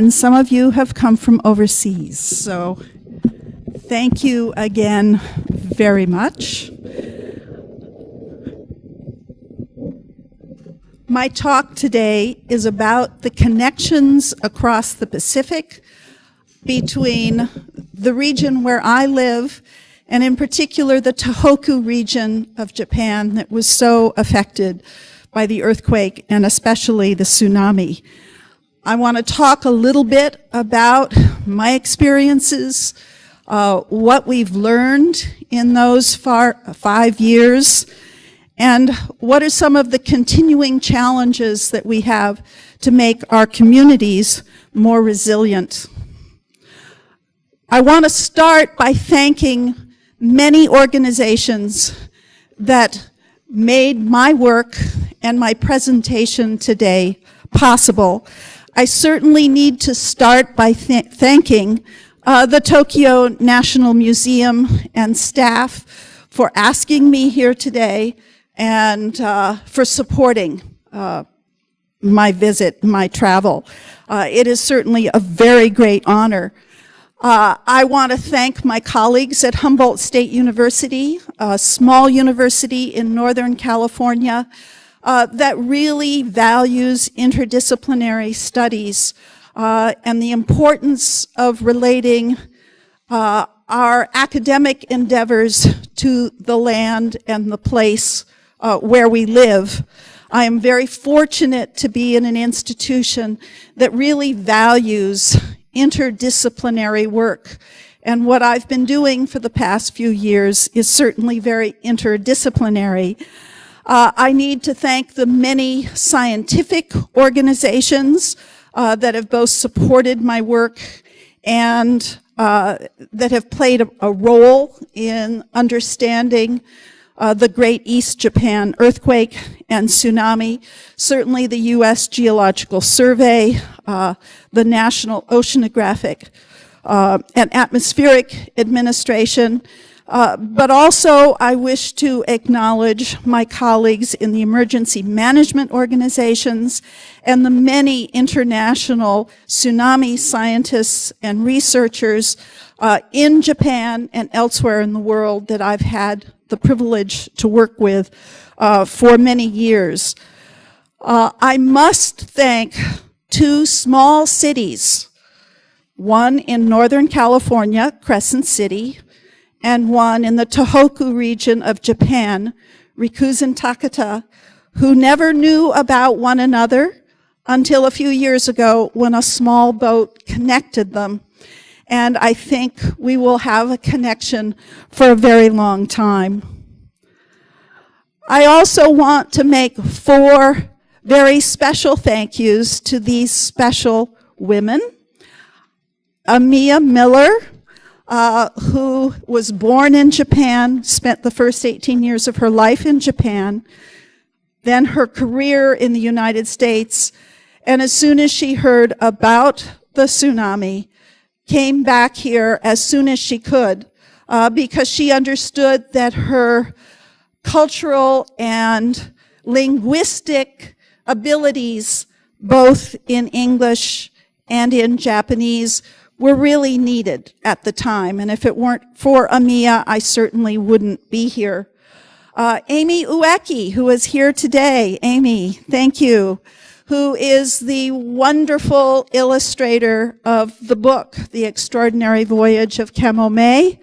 and some of you have come from overseas. So thank you again very much. My talk today is about the connections across the Pacific between the region where I live, and in particular the Tohoku region of Japan that was so affected by the earthquake and especially the tsunami. I want to talk a little bit about my experiences, what we've learned in those 5 years, and what are some of the continuing challenges that we have to make our communities more resilient. I want to start by thanking many organizations that made my work and my presentation today possible. I certainly need to start by thanking the Tokyo National Museum and staff for asking me here today and for supporting my visit, my travel. It is certainly a very great honor. I want to thank my colleagues at Humboldt State University, a small university in Northern California that really values interdisciplinary studies and the importance of relating our academic endeavors to the land and the place where we live. I am very fortunate to be in an institution that really values interdisciplinary work. And what I've been doing for the past few years is certainly very interdisciplinary. I need to thank the many scientific organizations that have both supported my work and that have played a role in understanding the Great East Japan earthquake and tsunami. Certainly the U.S. Geological Survey, the National Oceanographic and Atmospheric Administration, but also I wish to acknowledge my colleagues in the emergency management organizations and the many international tsunami scientists and researchers in Japan and elsewhere in the world that I've had the privilege to work with for many years. I must thank two small cities, one in Northern California, Crescent City, and one in the Tohoku region of Japan, Rikuzen Takata, who never knew about one another until a few years ago when a small boat connected them. And I think we will have a connection for a very long time. I also want to make 4 very special thank yous to these special women. Amiya Miller, who was born in Japan, spent the first 18 years of her life in Japan, then her career in the United States, and as soon as she heard about the tsunami, came back here as soon as she could, because she understood that her cultural and linguistic abilities, both in English and in Japanese, were really needed at the time. And if it weren't for Amiya, I certainly wouldn't be here. Amy Ueki, who is here today. Amy, thank you. Who is the wonderful illustrator of the book, The Extraordinary Voyage of Kamome,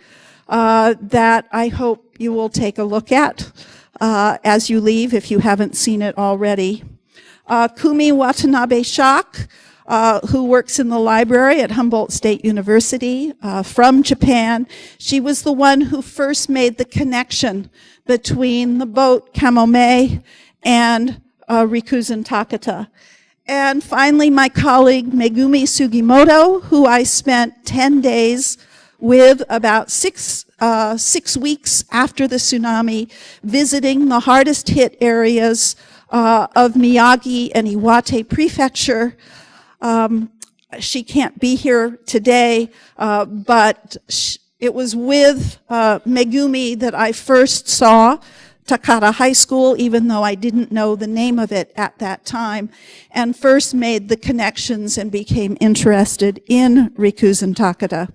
that I hope you will take a look at as you leave if you haven't seen it already. Kumi Watanabe Shak, who works in the library at Humboldt State University from Japan. She was the one who first made the connection between the boat Kamome and Rikuzen Takata. And finally, my colleague Megumi Sugimoto, who I spent 10 days with about six weeks after the tsunami, visiting the hardest hit areas of Miyagi and Iwate Prefecture. She can't be here today, but it was with Megumi that I first saw Takata High School, even though I didn't know the name of it at that time, and first made the connections and became interested in Rikuzen Takata.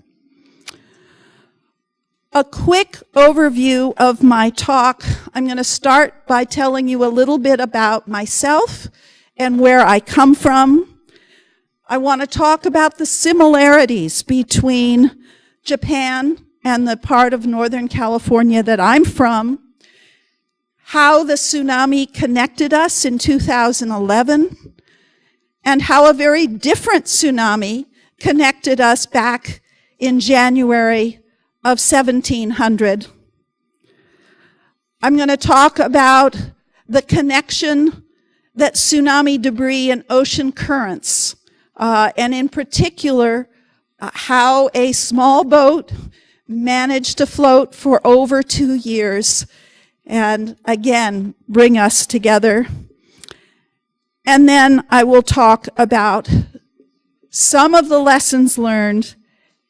A quick overview of my talk. I'm going to start by telling you a little bit about myself and where I come from. I want to talk about the similarities between Japan and the part of Northern California that I'm from, how the tsunami connected us in 2011, and how a very different tsunami connected us back in January of 1700. I'm going to talk about the connection that tsunami debris and ocean currents, and in particular, how a small boat managed to float for over 2 years and again bring us together. And then I will talk about some of the lessons learned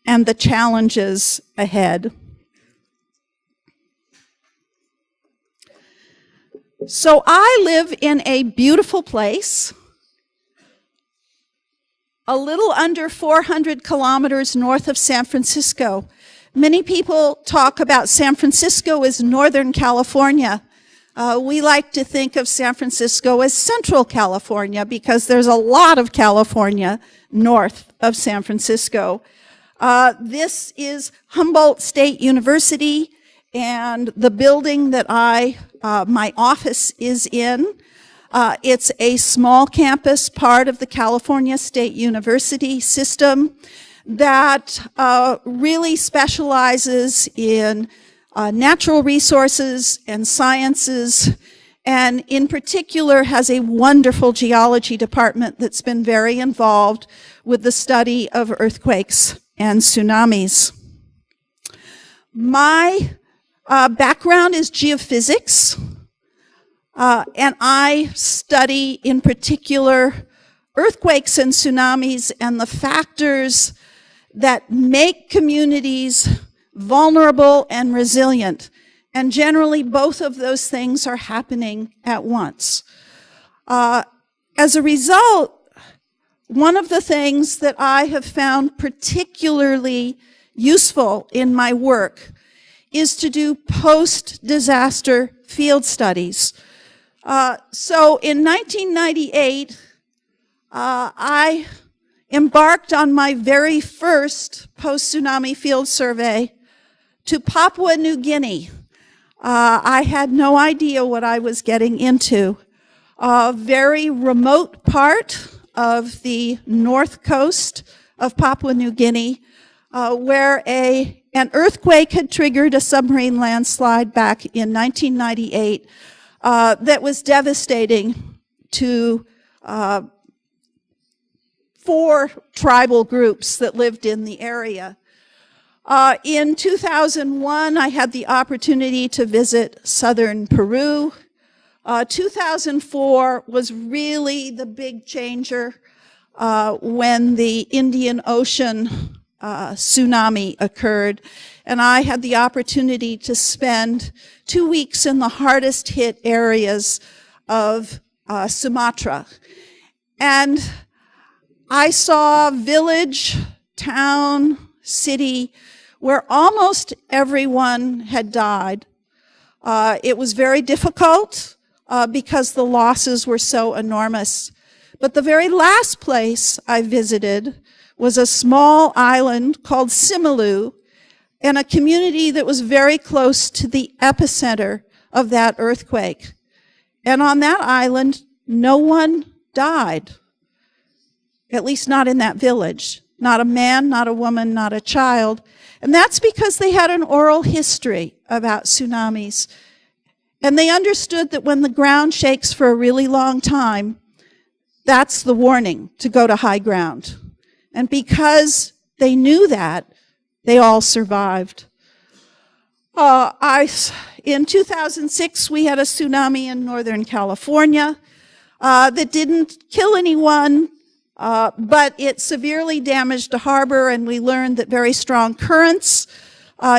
and the challenges ahead. So I live in a beautiful place, a little under 400 kilometers north of San Francisco. Many people talk about San Francisco as Northern California. We like to think of San Francisco as Central California because there's a lot of California north of San Francisco. This is Humboldt State University, and the building that my office is in. It's a small campus, part of the California State University system that really specializes in natural resources and sciences, and in particular has a wonderful geology department that's been very involved with the study of earthquakes and tsunamis. My background is geophysics, and I study in particular earthquakes and tsunamis and the factors that make communities vulnerable and resilient. And generally, both of those things are happening at once. As a result, one of the things that I have found particularly useful in my work is to do post-disaster field studies. So in 1998, I embarked on my very first post-tsunami field survey to Papua New Guinea. I had no idea what I was getting into. A very remote part of the north coast of Papua New Guinea, where an earthquake had triggered a submarine landslide back in 1998 that was devastating to 4 tribal groups that lived in the area. In 2001, I had the opportunity to visit southern Peru. 2004 was really the big changer when the Indian Ocean tsunami occurred. And I had the opportunity to spend 2 weeks in the hardest hit areas of Sumatra. And I saw village, town, city, where almost everyone had died. It was very difficult because the losses were so enormous. But the very last place I visited was a small island called Simalu, and a community that was very close to the epicenter of that earthquake. And on that island, no one died, at least not in that village. Not a man, not a woman, not a child. And that's because they had an oral history about tsunamis. And they understood that when the ground shakes for a really long time, that's the warning to go to high ground. And because they knew that, they all survived. In 2006, we had a tsunami in Northern California that didn't kill anyone, but it severely damaged a harbor, and we learned that very strong currents,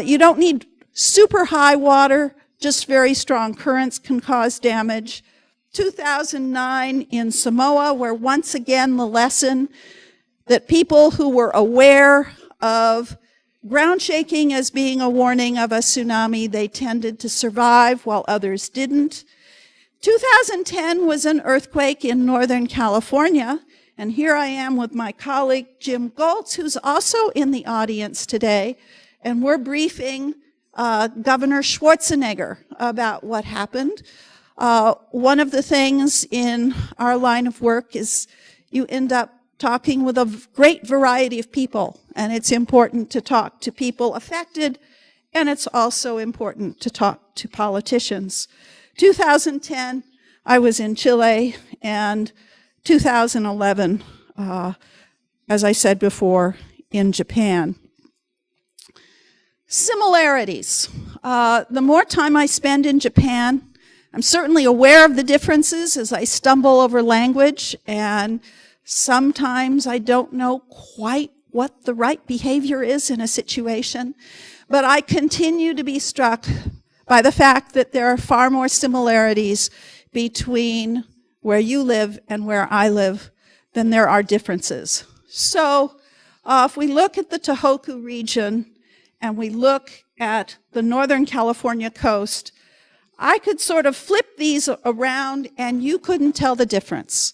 you don't need super high water just very strong currents can cause damage. 2009 in Samoa, where once again the lesson that people who were aware of ground shaking as being a warning of a tsunami, they tended to survive while others didn't. 2010 was an earthquake in Northern California, and here I am with my colleague Jim Goltz, who's also in the audience today, and we're briefing Governor Schwarzenegger about what happened. One of the things in our line of work is you end up talking with a great variety of people, and it's important to talk to people affected, and it's also important to talk to politicians. 2010, I was in Chile, and 2011, as I said before, in Japan. Similarities. The more time I spend in Japan, I'm certainly aware of the differences as I stumble over language, and sometimes I don't know quite what the right behavior is in a situation, but I continue to be struck by the fact that there are far more similarities between where you live and where I live than there are differences. So if we look at the Tohoku region and we look at the Northern California coast, I could sort of flip these around and you couldn't tell the difference.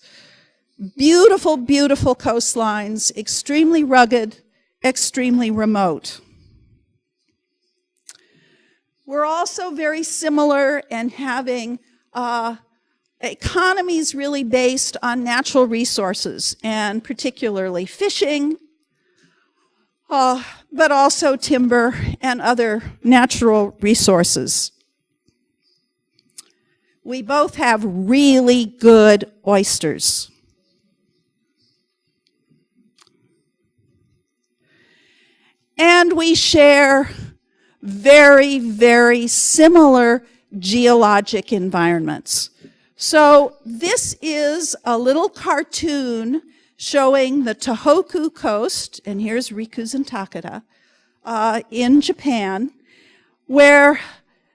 Beautiful, beautiful coastlines, extremely rugged, extremely remote. We're also very similar in having economies really based on natural resources, and particularly fishing, but also timber and other natural resources. We both have really good oysters. And we share very, very similar geologic environments. So this is a little cartoon showing the Tohoku coast, and here's Rikuzen Takeda, in Japan, where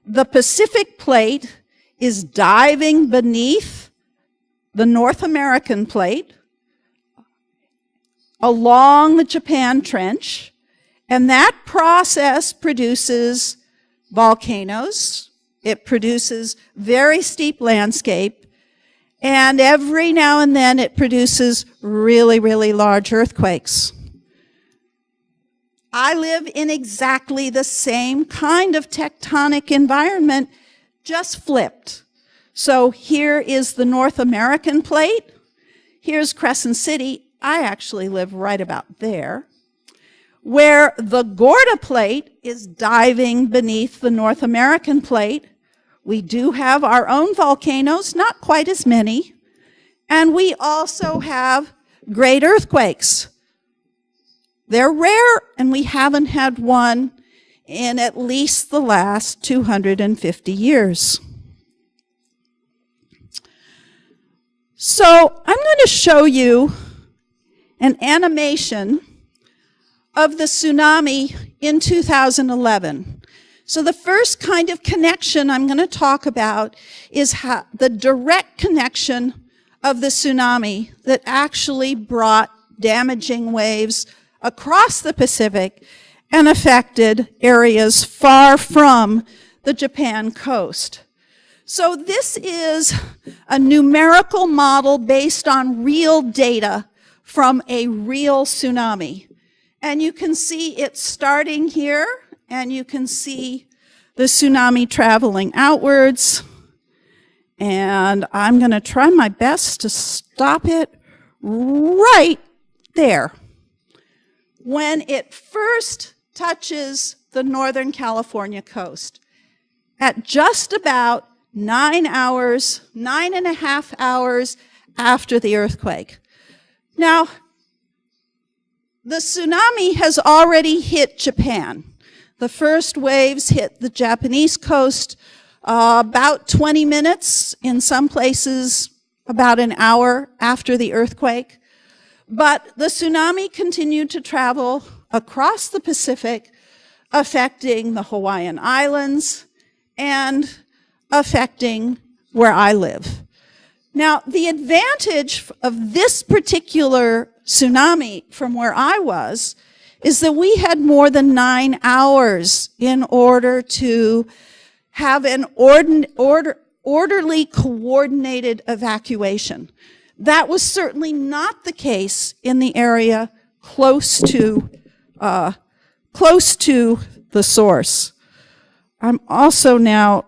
the Pacific plate is diving beneath the North American plate along the Japan Trench, and that process produces volcanoes. It produces very steep landscape, and every now and then it produces really, really large earthquakes. I live in exactly the same kind of tectonic environment, just flipped. So here is the North American plate. Here's Crescent City. I actually live right about there, where the Gorda plate is diving beneath the North American plate. We do have our own volcanoes, not quite as many, and we also have great earthquakes. They're rare, and we haven't had one in at least the last 250 years. So I'm going to show you an animation of the tsunami in 2011. So the first kind of connection I'm going to talk about is the direct connection of the tsunami that actually brought damaging waves across the Pacific and affected areas far from the Japan coast. So this is a numerical model based on real data from a real tsunami. And you can see it starting here, and you can see the tsunami traveling outwards. And I'm going to try my best to stop it right there. When it first touches the Northern California coast, at just about 9.5 hours after the earthquake. Now, the tsunami has already hit Japan. The first waves hit the Japanese coast about 20 minutes, in some places about an hour after the earthquake. But the tsunami continued to travel across the Pacific, affecting the Hawaiian Islands and affecting where I live. Now, the advantage of this particular tsunami from where I was is that we had more than 9 hours in order to have an orderly, coordinated evacuation. That was certainly not the case in the area close to the source. I'm also now,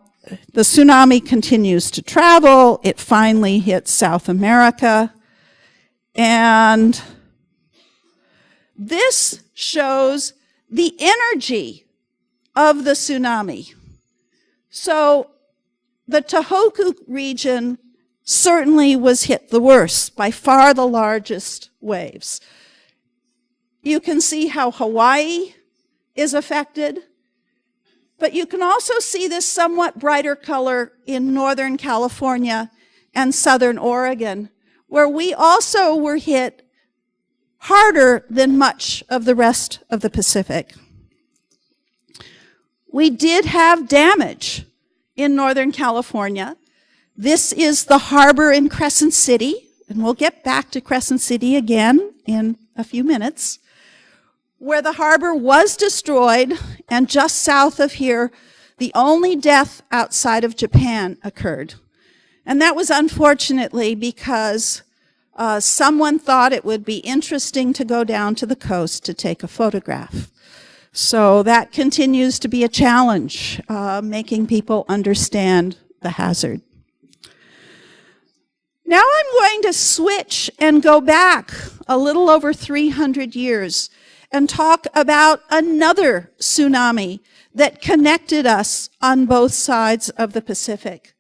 the tsunami continues to travel. It finally hits South America. And this shows the energy of the tsunami. So the Tohoku region certainly was hit the worst, by far the largest waves. You can see how Hawaii is affected, but you can also see this somewhat brighter color in Northern California and Southern Oregon, where we also were hit harder than much of the rest of the Pacific. We did have damage in Northern California. This is the harbor in Crescent City, and we'll get back to Crescent City again in a few minutes, where the harbor was destroyed, and just south of here, the only death outside of Japan occurred. And that was unfortunately because someone thought it would be interesting to go down to the coast to take a photograph. So that continues to be a challenge, making people understand the hazard. Now I'm going to switch and go back a little over 300 years and talk about another tsunami that connected us on both sides of the Pacific.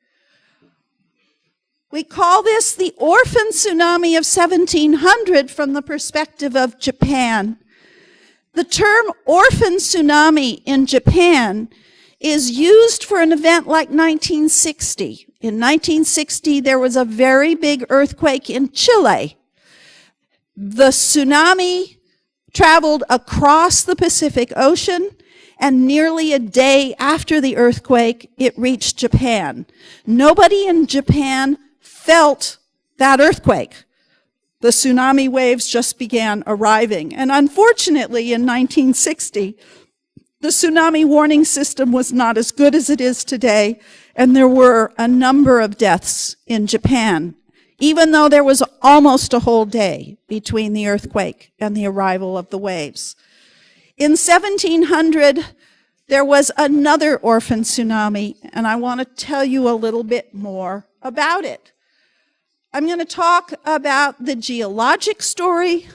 We call this the orphan tsunami of 1700 from the perspective of Japan. The term orphan tsunami in Japan is used for an event like 1960. In 1960, there was a very big earthquake in Chile. The tsunami traveled across the Pacific Ocean, and nearly a day after the earthquake, it reached Japan. Nobody in Japan felt that earthquake. The tsunami waves just began arriving. And unfortunately, in 1960, the tsunami warning system was not as good as it is today, and there were a number of deaths in Japan, even though there was almost a whole day between the earthquake and the arrival of the waves. In 1700, there was another orphan tsunami, and I want to tell you a little bit more about it. I'm going to talk about the geologic story,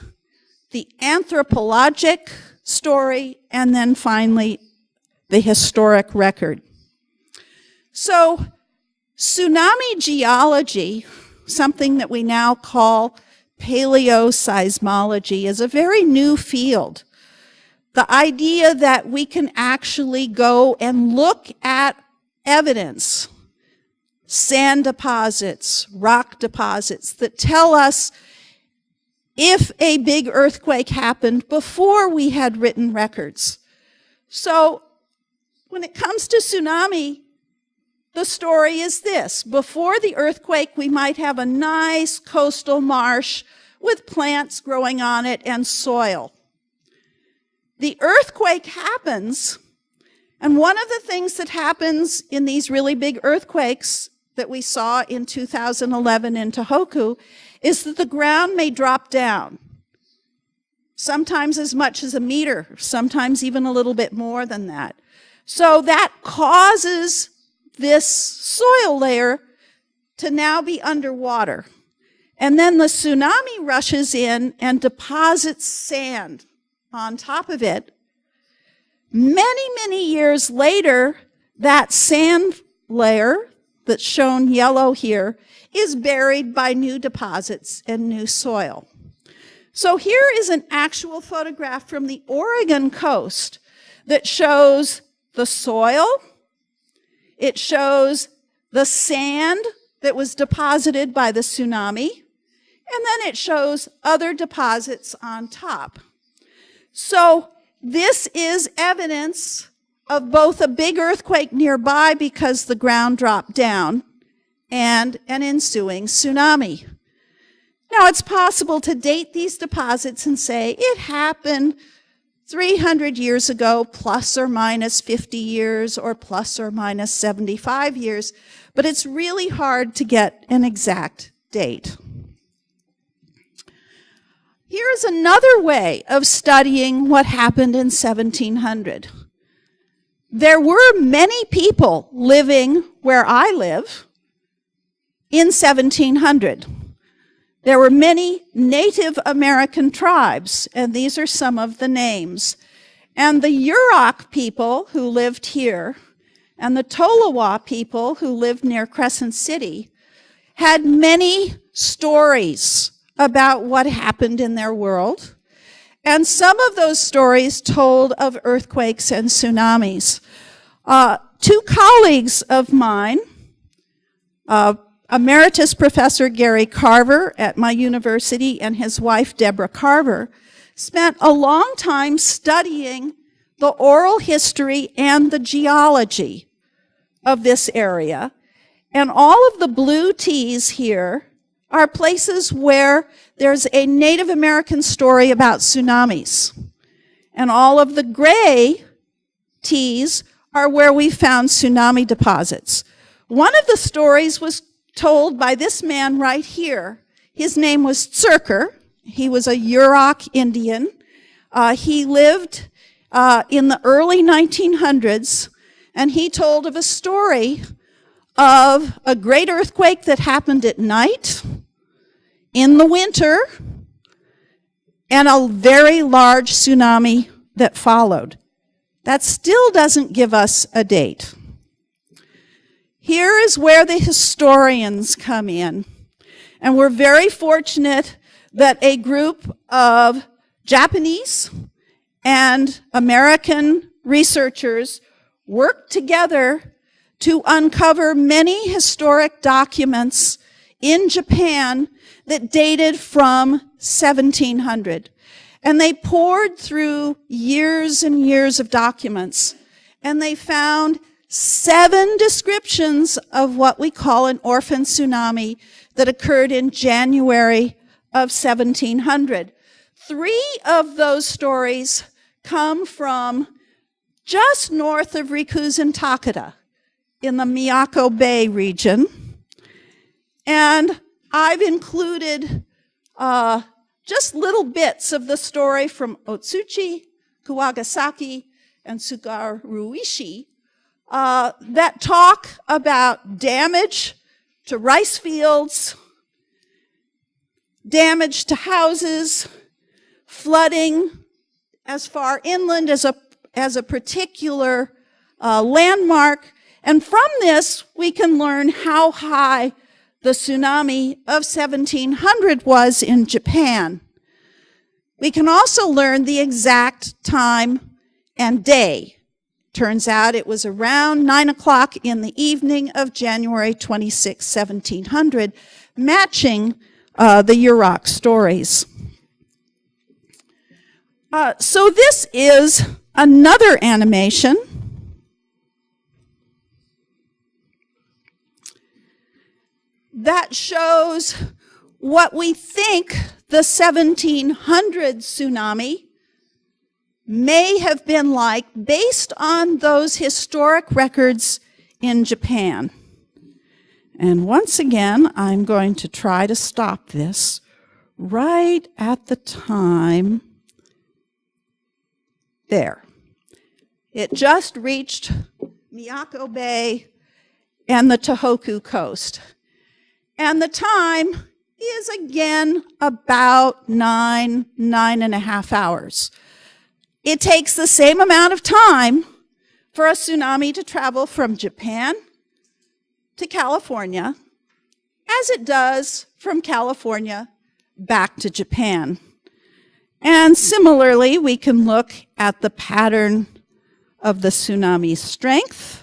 the anthropologic story, and then finally, the historic record. So, tsunami geology, something that we now call paleoseismology, is a very new field. The idea that we can actually go and look at evidence, sand deposits, rock deposits, that tell us if a big earthquake happened before we had written records. So, when it comes to tsunami, the story is this. Before the earthquake, we might have a nice coastal marsh with plants growing on it and soil. The earthquake happens, and one of the things that happens in these really big earthquakes that we saw in 2011 in Tohoku is that the ground may drop down, sometimes as much as a meter, sometimes even a little bit more than that. So that causes this soil layer to now be underwater. And then the tsunami rushes in and deposits sand on top of it. Many, many years later, that sand layer that's shown yellow here is buried by new deposits and new soil. So here is an actual photograph from the Oregon coast that shows the soil. It shows the sand that was deposited by the tsunami, and then it shows other deposits on top. So this is evidence of both a big earthquake nearby because the ground dropped down and an ensuing tsunami. Now, it's possible to date these deposits and say it happened 300 years ago, plus or minus 50 years, or plus or minus 75 years, but it's really hard to get an exact date. Here's another way of studying what happened in 1700. There were many people living where I live in 1700. There were many Native American tribes, and these are some of the names. And the Yurok people who lived here, and the Tolowa people who lived near Crescent City, had many stories about what happened in their world. And some of those stories told of earthquakes and tsunamis. Two colleagues of mine, Emeritus Professor Gary Carver at my university and his wife Deborah Carver, spent a long time studying the oral history and the geology of this area. And all of the blue T's here are places where there's a Native American story about tsunamis. And all of the gray T's are where we found tsunami deposits. One of the stories was told by this man right here. His name was Tsurker. He was a Yurok Indian. He lived in the early 1900s, and he told of a story of a great earthquake that happened at night, in the winter, and a very large tsunami that followed. That still doesn't give us a date. Here is where the historians come in. And we're very fortunate that a group of Japanese and American researchers worked together to uncover many historic documents in Japan that dated from 1700. And they poured through years and years of documents, and they found 7 descriptions of what we call an orphan tsunami that occurred in January of 1700. 3 of those stories come from just north of Rikuzen Takeda in the Miyako Bay region. And I've included just little bits of the story from Otsuchi, Kuwagasaki, and Tsugaruishi that talk about damage to rice fields, damage to houses, flooding as far inland as a particular landmark. And from this, we can learn how high the tsunami of 1700 was in Japan. We can also learn the exact time and day. Turns out it was around 9 o'clock in the evening of January 26, 1700, matching the Yurok stories. So this is another animation that shows what we think the 1700 tsunami may have been like based on those historic records in Japan. And once again, I'm going to try to stop this right at the time. There. It just reached Miyako Bay and the Tohoku coast. And the time is again about 9.5 hours. It takes the same amount of time for a tsunami to travel from Japan to California as it does from California back to Japan. And similarly, we can look at the pattern of the tsunami strength.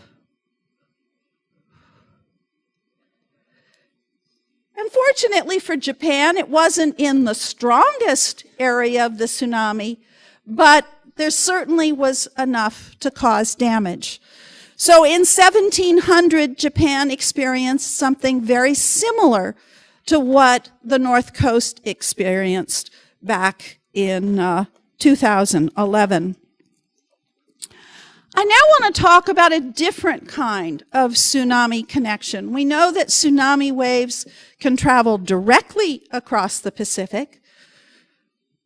Unfortunately for Japan, it wasn't in the strongest area of the tsunami, but there certainly was enough to cause damage. So in 1700, Japan experienced something very similar to what the North Coast experienced back in 2011. I now want to talk about a different kind of tsunami connection. We know that tsunami waves can travel directly across the Pacific,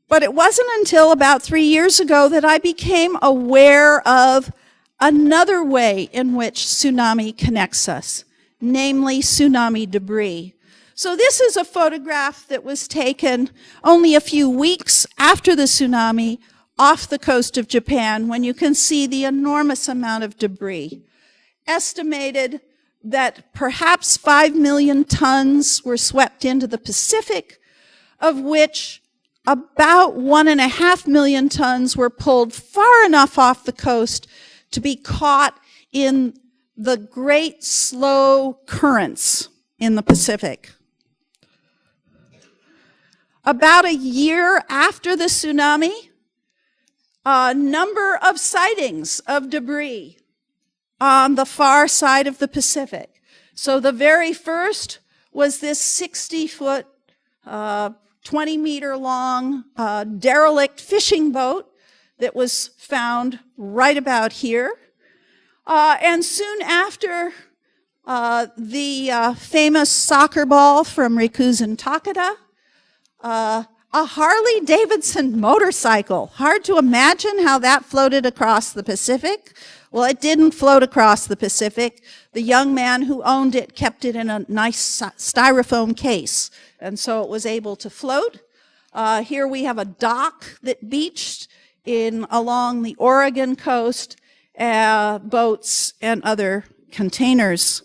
but it wasn't until about 3 years ago that I became aware of another way in which tsunami connects us, namely tsunami debris. So this is a photograph that was taken only a few weeks after the tsunami off the coast of Japan, when you can see the enormous amount of debris. Estimated that perhaps 5 million tons were swept into the Pacific, of which about 1.5 million tons were pulled far enough off the coast to be caught in the great slow currents in the Pacific. About a year after the tsunami, a number of sightings of debris on the far side of the Pacific. So the very first was this 60-foot, 20-meter long derelict fishing boat that was found right about here. And soon after, the famous soccer ball from Rikuzen Takeda, a Harley-Davidson motorcycle. Hard to imagine how that floated across the Pacific. Well, it didn't float across the Pacific. The young man who owned it kept it in a nice styrofoam case, and so it was able to float. Here we have a dock that beached along the Oregon coast, boats and other containers.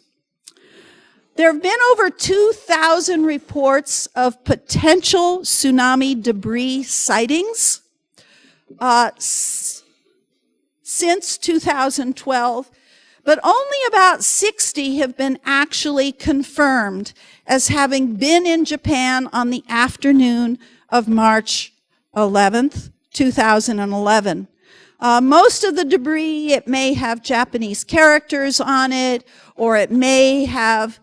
There have been over 2,000 reports of potential tsunami debris sightings since 2012, but only about 60 have been actually confirmed as having been in Japan on the afternoon of March 11th, 2011. Most of the debris, it may have Japanese characters on it, or it may have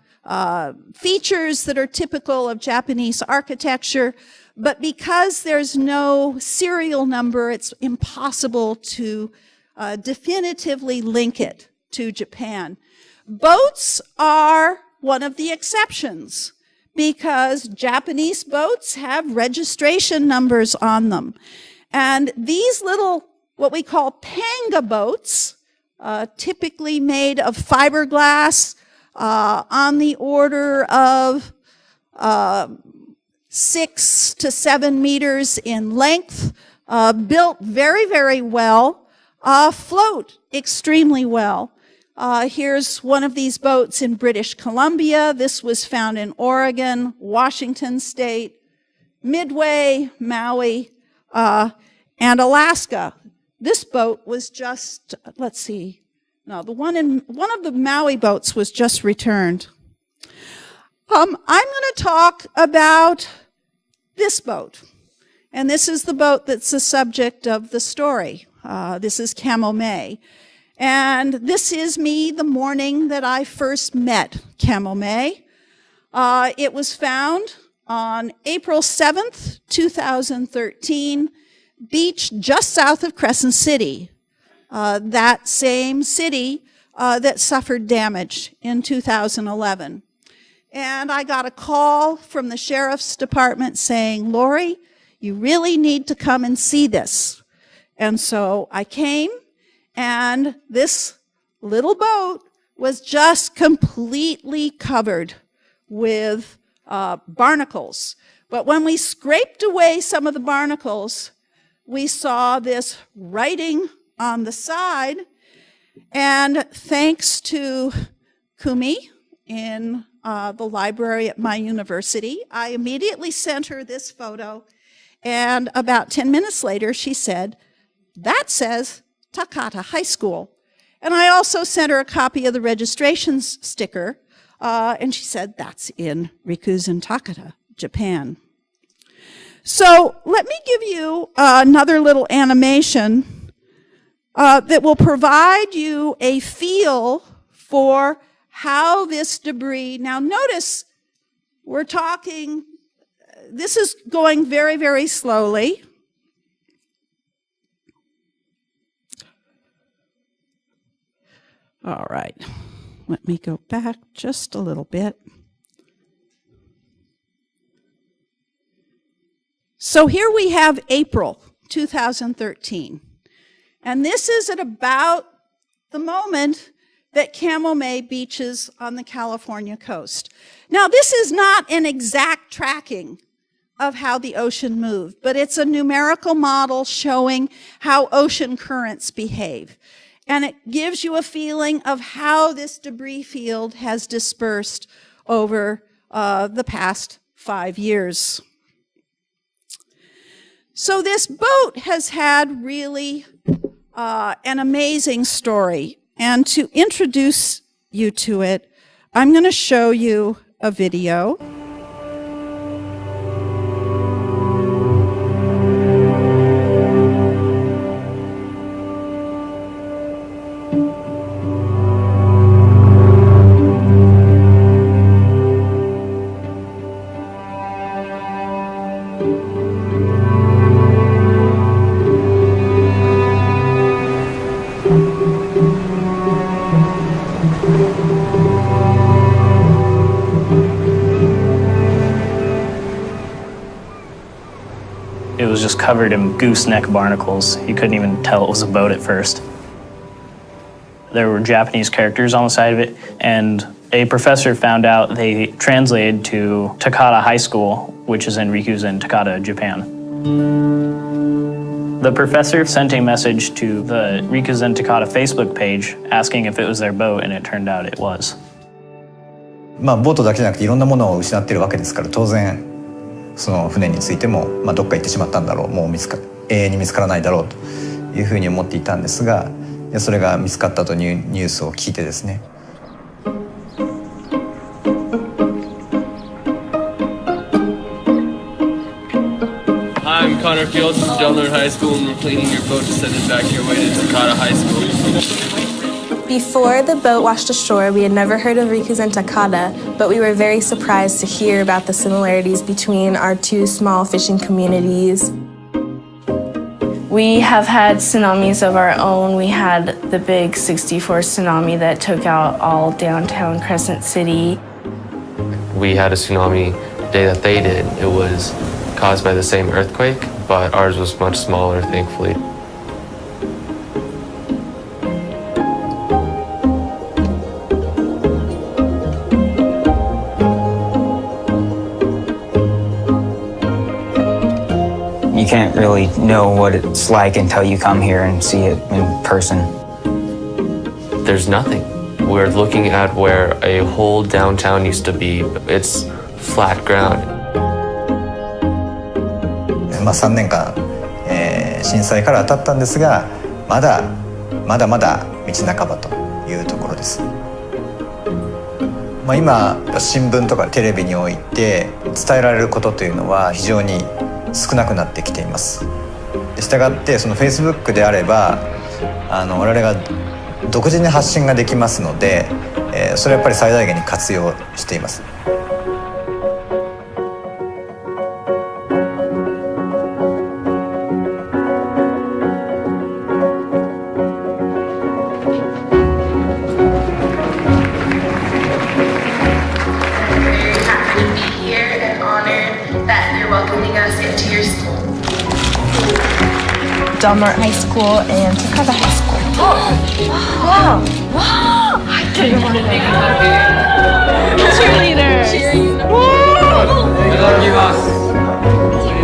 features that are typical of Japanese architecture, but because there's no serial number, it's impossible to definitively link it to Japan. Boats are one of the exceptions, because Japanese boats have registration numbers on them. And these little, what we call panga boats, typically made of fiberglass, on the order of 6 to 7 meters in length, built very, very well, float extremely well. Here's one of these boats in British Columbia. This was found in Oregon, Washington State, Midway, Maui, and Alaska. This boat was just, let's see, no, one of the Maui boats was just returned. I'm going to talk about this boat. And this is the boat that's the subject of the story. This is Camo May. And this is me the morning that I first met Camo May. It was found on April 7th, 2013, beached just south of Crescent City. That same city that suffered damage in 2011. And I got a call from the sheriff's department saying, "Lori, you really need to come and see this." And so I came, and this little boat was just completely covered with barnacles. But when we scraped away some of the barnacles, we saw this writing on the side, and thanks to Kumi in the library at my university, I immediately sent her this photo, and about 10 minutes later she said, "That says Takata High School." And I also sent her a copy of the registration sticker, and she said, "That's in Rikuzen Takeda, Japan." So let me give you another little animation that will provide you a feel for how this debris, now notice we're talking, this is going very, very slowly. All right, let me go back just a little bit. So here we have April 2013. And this is at about the moment that Camel May beaches on the California coast. Now, this is not an exact tracking of how the ocean moved, but it's a numerical model showing how ocean currents behave. And it gives you a feeling of how this debris field has dispersed over the past 5 years. So this boat has had really an amazing story. And to introduce you to it, I'm going to show you a video. It was just covered in gooseneck barnacles. You couldn't even tell it was a boat at first. There were Japanese characters on the side of it, and a professor found out they translated to Takata High School, which is in Rikuzen, Takata, Japan. The professor sent a message to the Rikuzen Takata Facebook page asking if it was their boat, and it turned out it was. ボートだけじゃなくていろんなものを失っているわけですから、当然その船についても、どっか行ってしまったんだろう、もう永遠に見つからないだろうというふうに思っていたんですが、それが見つかったというニュースを聞いてですね。Hi, I'm Connor Fields from Dengler High School, and we're cleaning your boat to send it back your way to Takata High School. Before the boat washed ashore, we had never heard of Rikuzen Takata, but we were very surprised to hear about the similarities between our two small fishing communities. We have had tsunamis of our own. We had the big 64 tsunami that took out all downtown Crescent City. We had a tsunami the day that they did. It was caused by the same earthquake, but ours was much smaller, thankfully. You can't really know what it's like until you come here and see it in person. There's nothing. We're looking at where a whole downtown used to be. It's flat ground. 3年間、震災から経ったんですが、まだ道半ばというところです。今新聞とかテレビにおいて伝えられることというのは非常に少なくなってきています。したがってその Facebook であれば我々が独自に発信ができますので、それはやっぱり最大限に活用しています。Dengler High School and Takata High School. Wow! Wow! Cheerleader!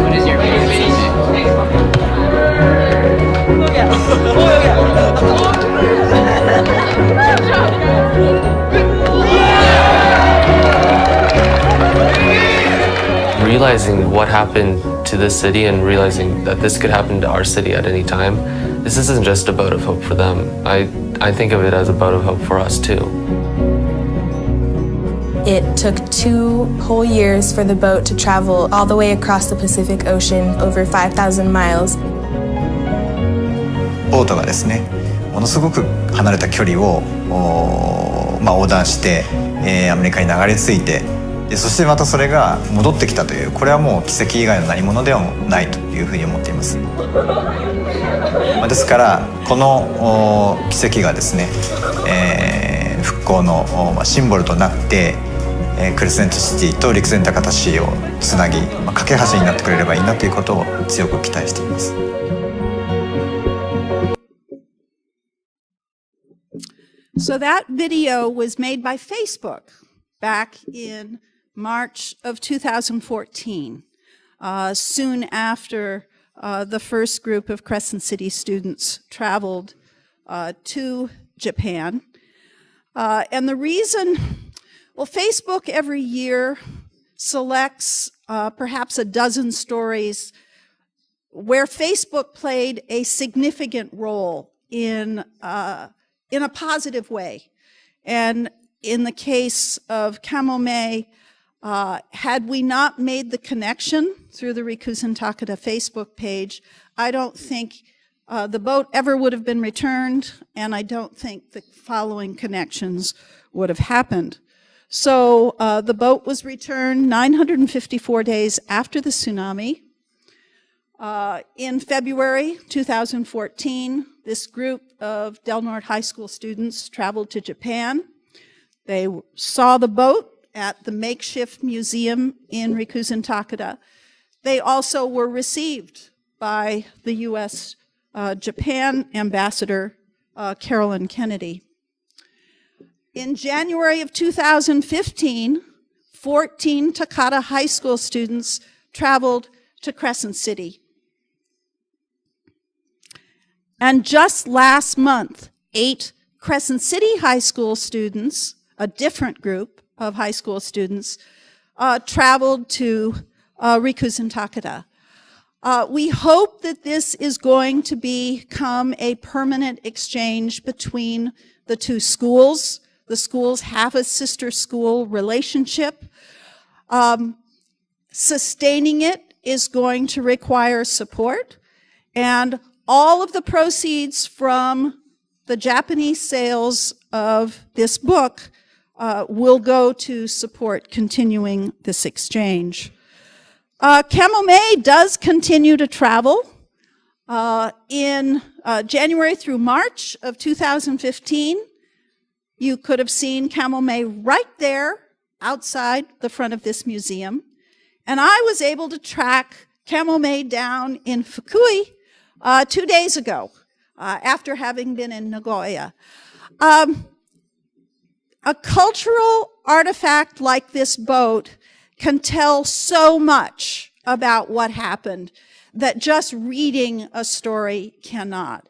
What is your favorite? Realizing what happened to this city and realizing that this could happen to our city at any time, this isn't just a boat of hope for them. I think of it as a boat of hope for us too. It took 2 whole years for the boat to travel all the way across the Pacific Ocean, over 5,000 miles. ボートがですね、ものすごく離れた距離を横断して、アメリカに流れ着いて、でそしてまたそれが戻ってきたという、これはもう奇跡以外の何物ではないというふうに思っています。ですからこの奇跡がですね、復興のシンボルとなってクレセントシティと陸前高田市をつなぎ、架け橋になってくれればいいなということを強く期待しています。So that video was made by Facebook back in March of 2014, soon after the first group of Crescent City students traveled to Japan. And the reason, well, Facebook every year selects perhaps a dozen stories where Facebook played a significant role in a positive way. And in the case of Kamome, had we not made the connection through the Rikuzen Takeda Facebook page, I don't think the boat ever would have been returned, and I don't think the following connections would have happened. So the boat was returned 954 days after the tsunami. In February 2014, this group of Del Norte High School students traveled to Japan. They saw the boat at the makeshift museum in Rikuzen Takeda. They also were received by the U.S. Japan ambassador, Carolyn Kennedy. In January of 2015, 14 Takata High School students traveled to Crescent City. And just last month, 8 Crescent City High School students, a different group of high school students, traveled to Rikuzen Takeda. We hope that this is going to become a permanent exchange between the two schools. The schools have a sister school relationship. Sustaining it is going to require support, and all of the proceeds from the Japanese sales of this book will go to support continuing this exchange. Kamome does continue to travel. In January through March of 2015, you could have seen Kamome right there outside the front of this museum. And I was able to track Kamome down in Fukui 2 days ago, after having been in Nagoya. A cultural artifact like this boat can tell so much about what happened that just reading a story cannot.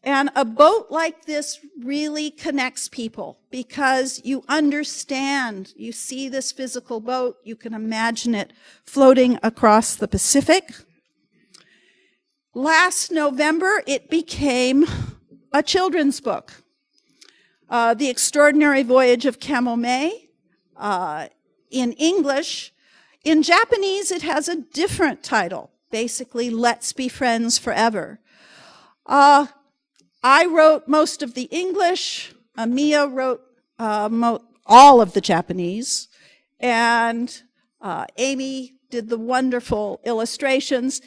And a boat like this really connects people because you understand, you see this physical boat, you can imagine it floating across the Pacific. Last November, it became a children's book. The Extraordinary Voyage of Kamome, in English. In Japanese, it has a different title, basically, Let's Be Friends Forever. I wrote most of the English, Mia wrote all of the Japanese, and Amy did the wonderful illustrations.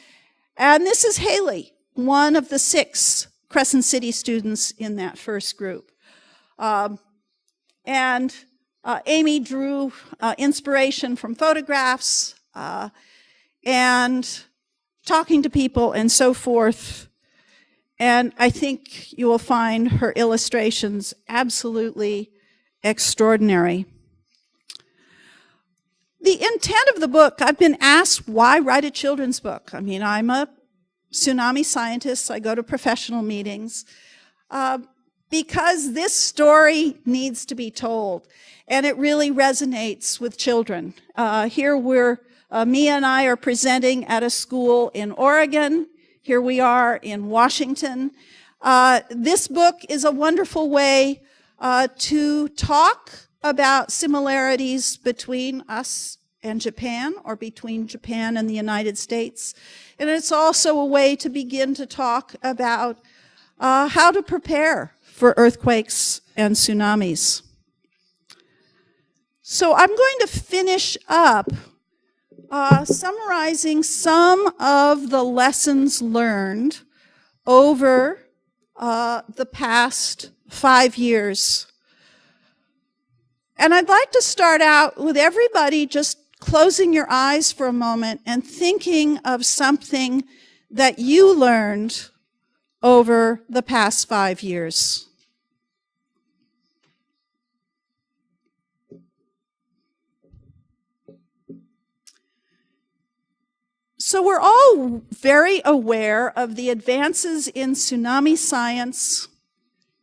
And this is Haley, one of the 6 Crescent City students in that first group. And Amy drew inspiration from photographs and talking to people and so forth. And I think you will find her illustrations absolutely extraordinary. The intent of the book, I've been asked, why write a children's book? I mean, I'm a tsunami scientist. I go to professional meetings. Because this story needs to be told, and it really resonates with children. Here Mia and I are presenting at a school in Oregon. Here we are in Washington. This book is a wonderful way to talk about similarities between us and Japan, or between Japan and the United States. And it's also a way to begin to talk about how to prepare for earthquakes and tsunamis. So I'm going to finish up summarizing some of the lessons learned over the past 5 years. And I'd like to start out with everybody just closing your eyes for a moment and thinking of something that you learned over the past 5 years. So we're all very aware of the advances in tsunami science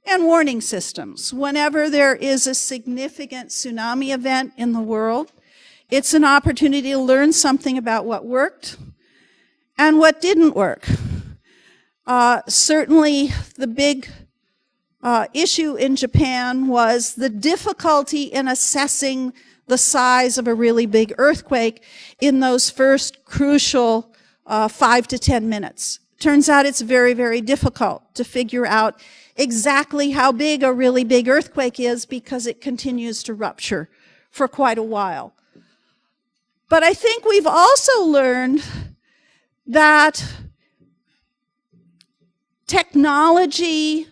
and warning systems. Whenever there is a significant tsunami event in the world, it's an opportunity to learn something about what worked and what didn't work. Certainly the big issue in Japan was the difficulty in assessing the size of a really big earthquake in those first crucial 5 to 10 minutes. Turns out it's very, very difficult to figure out exactly how big a really big earthquake is because it continues to rupture for quite a while. But I think we've also learned that technology,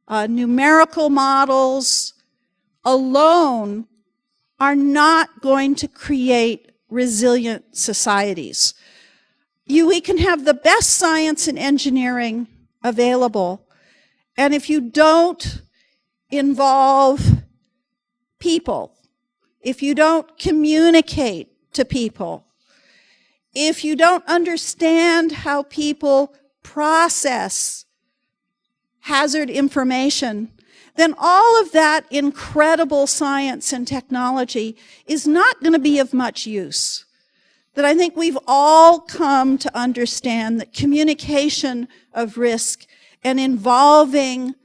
numerical models alone are not going to create resilient societies. We can have the best science and engineering available, and if you don't involve people, if you don't communicate to people, if you don't understand how people process hazard information, then all of that incredible science and technology is not going to be of much use. That I think we've all come to understand that communication of risk and involving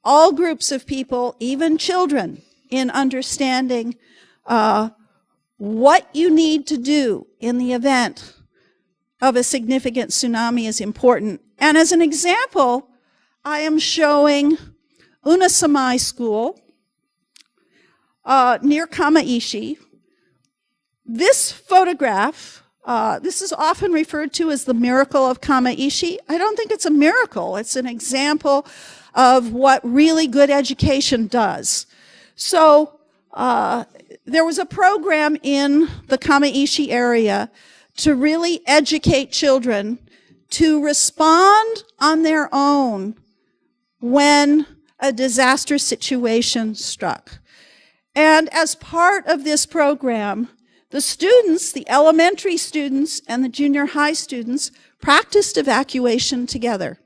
all groups of people, even children, in understanding what you need to do in the event of a significant tsunami is important. And as an example, I am showing Unasamai School near Kamaishi. This photograph, this is often referred to as the miracle of Kamaishi. I don't think it's a miracle. It's an example of what really good education does. So there was a program in the Kamaishi area to really educate children to respond on their own when a disaster situation struck. And as part of this program, the students, the elementary students and the junior high students, practiced evacuation together.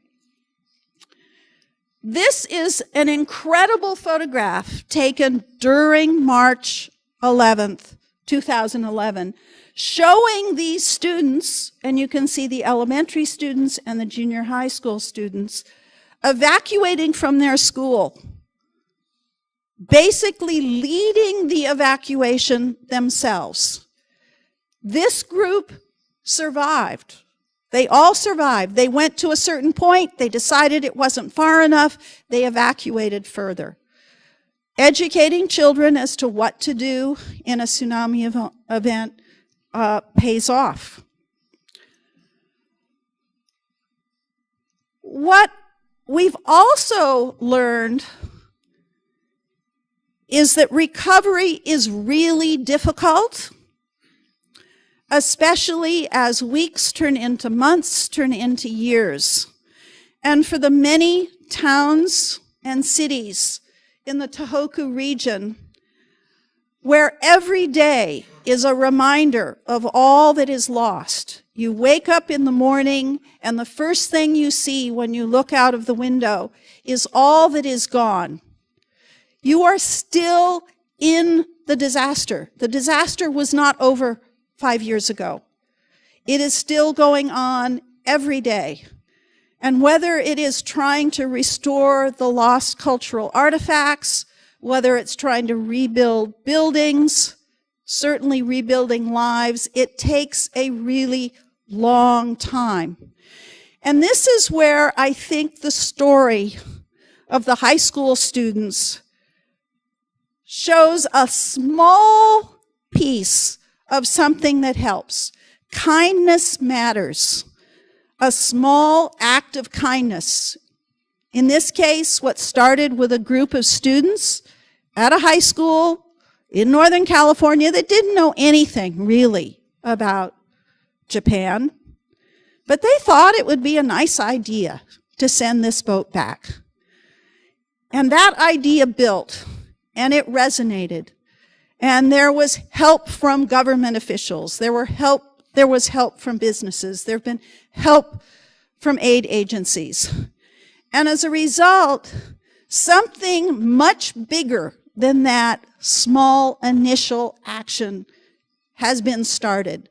This is an incredible photograph taken during March 11th, 2011, showing these students, and you can see the elementary students and the junior high school students, evacuating from their school, basically leading the evacuation themselves. This group survived. They all survived. They went to a certain point, they decided it wasn't far enough, they evacuated further. Educating children as to what to do in a tsunami event pays off. What we've also learned is that recovery is really difficult, especially as weeks turn into months, turn into years. And for the many towns and cities in the Tohoku region, where every day is a reminder of all that is lost. You wake up in the morning and the first thing you see when you look out of the window is all that is gone. You are still in the disaster. The disaster was not over 5 years ago. It is still going on every day. And whether it is trying to restore the lost cultural artifacts, whether it's trying to rebuild buildings, certainly rebuilding lives, it takes a really long time. And this is where I think the story of the high school students shows a small piece of something that helps. Kindness matters. A small act of kindness. In this case, what started with a group of students at a high school in Northern California that didn't know anything really about Japan, but they thought it would be a nice idea to send this boat back. And that idea built, and it resonated. And there was help from government officials. There was help from businesses. There have been help from aid agencies. And as a result, something much bigger than that small initial action has been started.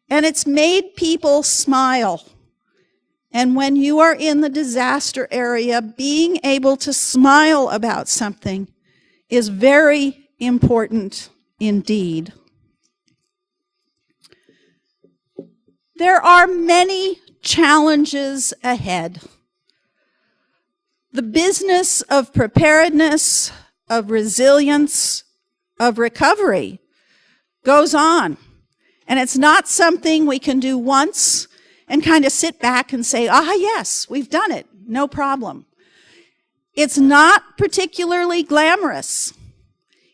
And it's made people smile. And when you are in the disaster area, being able to smile about something is very important indeed. There are many challenges ahead. The business of preparedness, of resilience, of recovery goes on. And it's not something we can do once and kind of sit back and say, yes, we've done it, no problem. It's not particularly glamorous.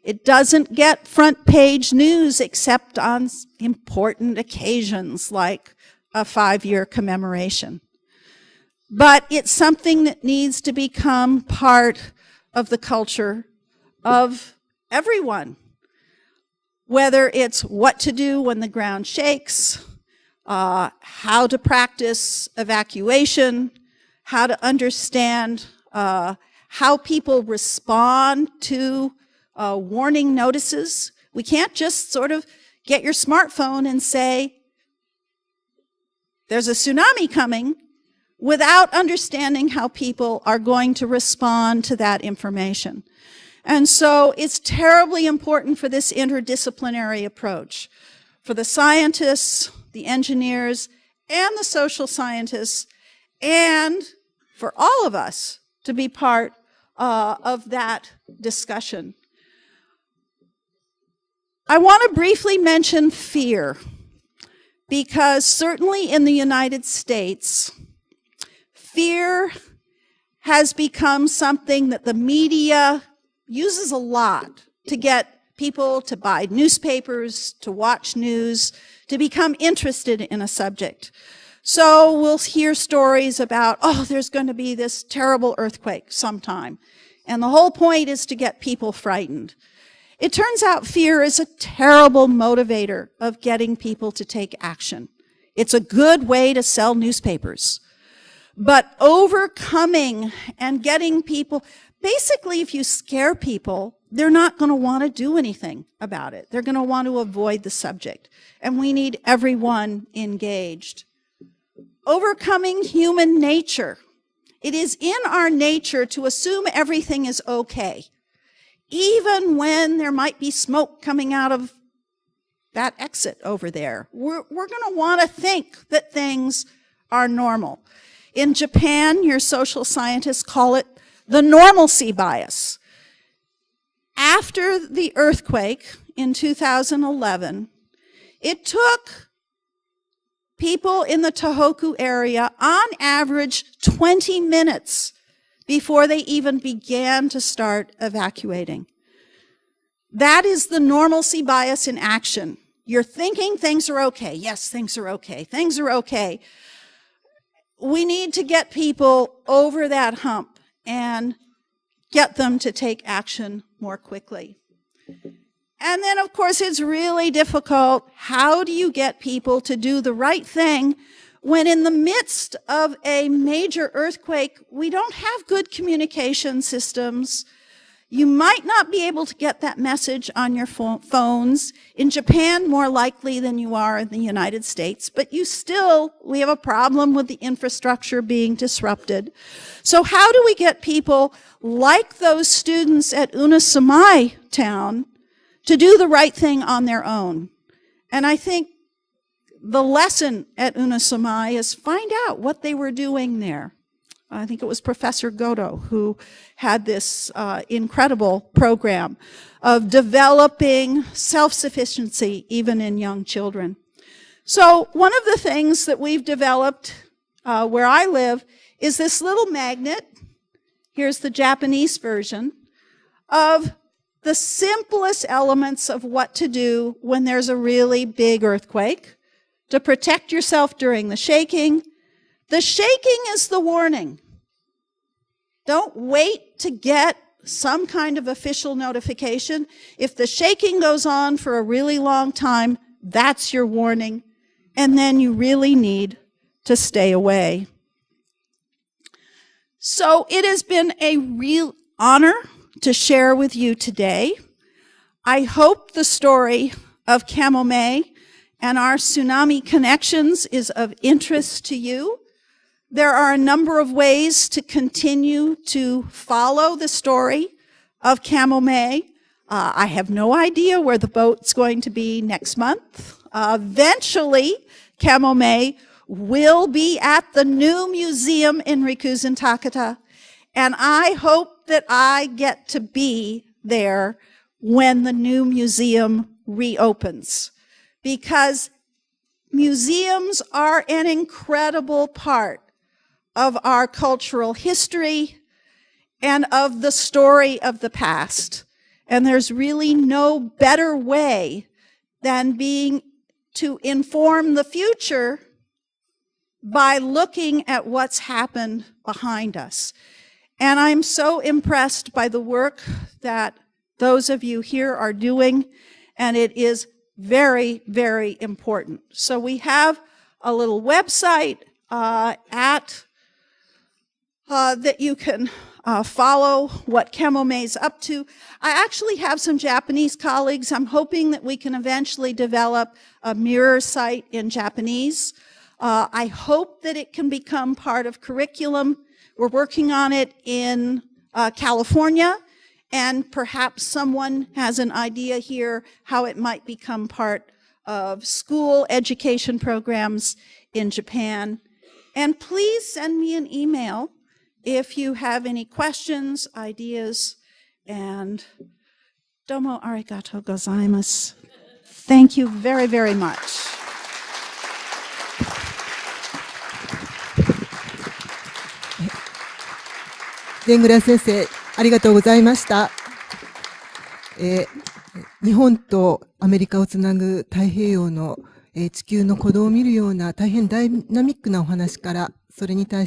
It doesn't get front page news except on important occasions like a 5-year commemoration. But it's something that needs to become part of the culture of everyone. Whether it's what to do when the ground shakes, how to practice evacuation, how to understand how people respond to warning notices. We can't just sort of get your smartphone and say, there's a tsunami coming, without understanding how people are going to respond to that information. And so it's terribly important for this interdisciplinary approach, for the scientists, the engineers, and the social scientists, and for all of us to be part of that discussion. I want to briefly mention fear, because certainly in the United States, fear has become something that the media uses a lot to get people to buy newspapers, to watch news, to become interested in a subject. So we'll hear stories about, there's going to be this terrible earthquake sometime. And the whole point is to get people frightened. It turns out fear is a terrible motivator of getting people to take action. It's a good way to sell newspapers. But overcoming and getting people, basically if you scare people, they're not going to want to do anything about it. They're going to want to avoid the subject. And we need everyone engaged. Overcoming human nature. It is in our nature to assume everything is okay, even when there might be smoke coming out of that exit over there. We're going to want to think that things are normal. In Japan, your social scientists call it the normalcy bias. After the earthquake in 2011, it took people in the Tohoku area, on average, 20 minutes before they even began to start evacuating. That is the normalcy bias in action. You're thinking things are okay. Yes, things are okay. Things are okay. We need to get people over that hump and get them to take action more quickly. And then, of course, it's really difficult. How do you get people to do the right thing when in the midst of a major earthquake, we don't have good communication systems? You might not be able to get that message on your phones. In Japan, more likely than you are in the United States, but we have a problem with the infrastructure being disrupted. So how do we get people like those students at Unasamai town to do the right thing on their own? And I think the lesson at Tsunami is find out what they were doing there. I think it was Professor Goto who had this incredible program of developing self-sufficiency even in young children. So one of the things that we've developed where I live is this little magnet. Here's the Japanese version of the simplest elements of what to do when there's a really big earthquake to protect yourself during the shaking. The shaking is the warning. Don't wait to get some kind of official notification. If the shaking goes on for a really long time, that's your warning. And then you really need to stay away. So it has been a real honor to share with you today. I hope the story of Kamome and our tsunami connections is of interest to you. There are a number of ways to continue to follow the story of Kamome. I have no idea where the boat's going to be next month. Eventually, Kamome will be at the new museum in Rikuzen Takata, and I hope that I get to be there when the new museum reopens, because museums are an incredible part of our cultural history and of the story of the past. And there's really no better way than being to inform the future by looking at what's happened behind us. And I'm so impressed by the work that those of you here are doing, and it is very, very important. So we have a little website that you can follow what Kamome's up to. I actually have some Japanese colleagues. I'm hoping that we can eventually develop a mirror site in Japanese. I hope that it can become part of curriculum. We're working on it in California, and perhaps someone has an idea here how it might become part of school education programs in Japan. And please send me an email if you have any questions, ideas, and domo arigatou gozaimasu. Thank you very, very much. Dengler 先生、ありがとうございました。日本とアメリカをつなぐ太平洋の地球の鼓動を見るような大変ダイナミックなお話から、それに対して